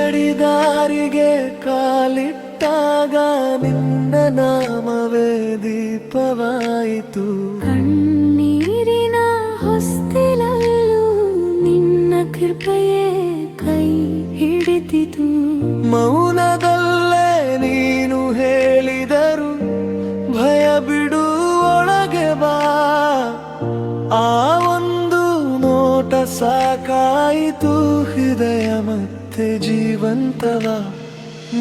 ಕಡಿದಾರಿಗೆ ಕಾಲಿಟ್ಟಾಗ ನಿನ್ನ ನಾಮವೇ ದೀಪವಾಯಿತು. ಕಣ್ಣೀರಿನ ಹೊಸ್ತಿಲಲ್ಲೂ ನಿನ್ನ ಕೃಪೆಯೇ ಕೈ ಹಿಡಿದಿತು. ಮೌನದಲ್ಲೇ ನೀನು ಹೇಳಿದರು ಭಯ ಬಿಡು ಒಳಗೆ ಬಾ. ಆ ಒಂದು ನೋಟ ಸಾಕಾಯಿತು, ಹೃದಯ ಮತ್ತೆ ಜೀವಂತವ.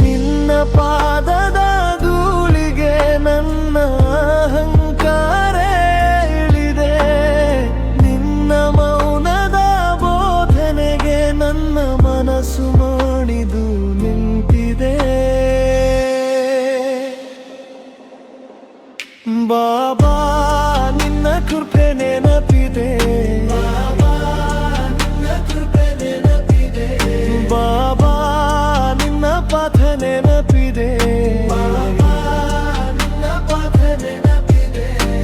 ನಿನ್ನ ಪಾದದ ಧೂಳಿಗೆ ನನ್ನ ಅಹಂಕಾರ ಇಳಿದೆ. ನಿನ್ನ ಮೌನದ ಬೋಧನೆಗೆ ನನ್ನ ಮನಸ್ಸು ಮಾಡಿದು ನಿಂತಿದೆ. ಬಾಬಾ ನಿನ್ನ ಕೃಪೆ ನೆನಪಿದೆ. ಬಾಬಾ ನಿನ್ನ ಪಥ ನೆನಪಿದೆ.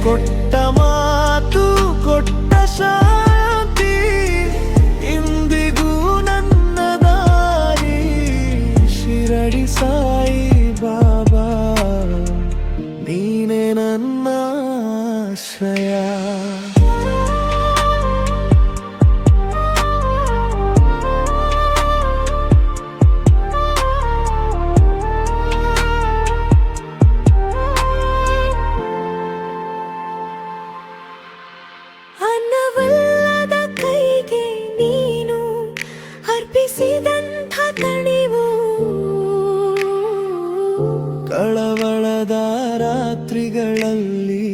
ಕೊಟ್ಟ ಮಾತು ಕೊಟ್ಟ ಶಾಂತಿ ಇಂದಿಗೂ ನನ್ನ ದಾರಿ. ಶಿರಡಿ ಸಾಯಿ ಬಾಬಾ ನೀನೆ ನನ್ನ ಆಶ್ರಯ. ಅನ್ನವಲ್ಲದ ಕೈಗೆ ನೀನು ಅರ್ಪಿಸಿದಂಥ ಕಣಿವು. ಕಳವಳದ ರಾತ್ರಿಗಳಲ್ಲಿ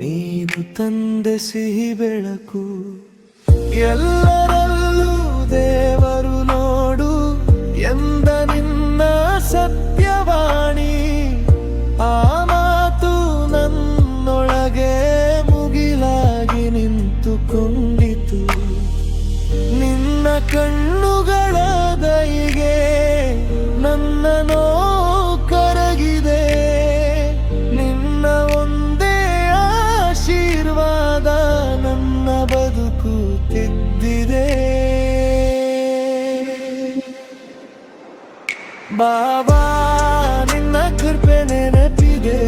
ನೀನು ತಂದೆ ಸಿಹಿ ಬೆಳಕು. ಎಲ್ಲರಲ್ಲೂ ದೇವರು ನೋಡು ಎಂದ ನಿನ್ನ ಸತ್ಯವಾಣಿ. ಆ ಮಾತು ನನ್ನೊಳಗೆ ಮುಗಿಲಾಗಿ ನಿಂತುಕೊಂಡಿತು. ನಿನ್ನ ಕಣ್ಣುಗಳ ದಯೆಗೆ ನನ್ನ ನೋವು ಕರಗಿದೆ. ನಿನ್ನ ಒಂದೇ ಆಶೀರ್ವಾದ ನನ್ನ ಬದುಕು ತಿದ್ದಿದೆ. ಬಾಬಾ ನಿನ್ನ ಕೃಪೆ ನೆನಪಿದೆ.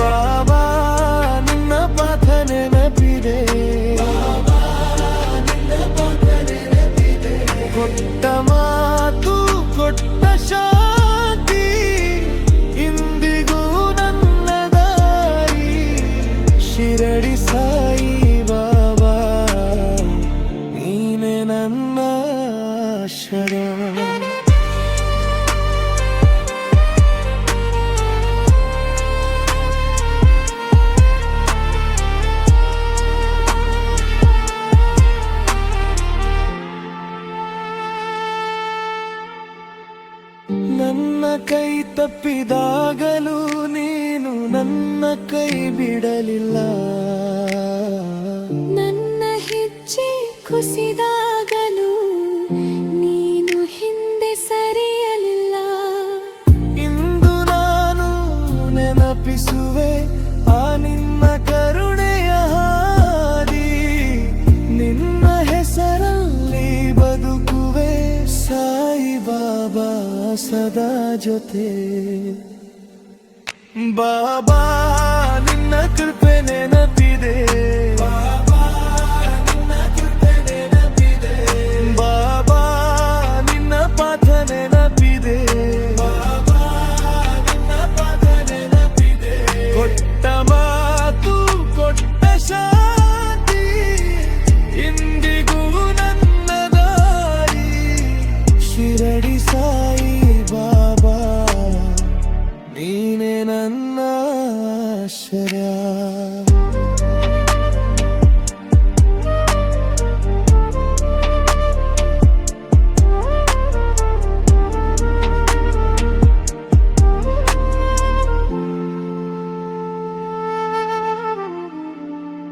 ಬಾಬಾ ನಿನ್ನ ಪಥ ನೆನಪಿದೆ. ಕೊಟ್ಟ ಮಾತು ಕೊಟ್ಟ ಶಾಂತಿ ಇಂದಿಗೂ ನನ್ನ ದಾರಿ. ಶಿರಡಿ ಸಾಯಿ ಬಾಬಾ ನೀನೆ ನನ್ನ ಆಶ್ರಯ. ನನ್ನ ಕೈ ತಪ್ಪಿದಾಗಲೂ ನೀನು ನನ್ನ ಕೈ ಬಿಡಲಿಲ್ಲ. ನನ್ನ ಹೆಜ್ಜೆ ಕುಸಿದಾಗಲೂ ನೀನು ಹಿಂದೆ ಸರಿಯಲಿಲ್ಲ. ಇಂದು ನಾನು ನೆನಪಿಸುವೆ ಆ ನಿನ್ನ ಕರುಣೆಯ ಹಾದಿ. ನಿನ್ನ ಹೆಸರಲ್ಲಿ ಬದುಕುವೆ ಸಾಯಿ ಬಾಬಾ ಸದಾ ಜೊತೆ. ಬಾಬಾ ನಿನ್ನ ಕೃಪೆ ನೆನ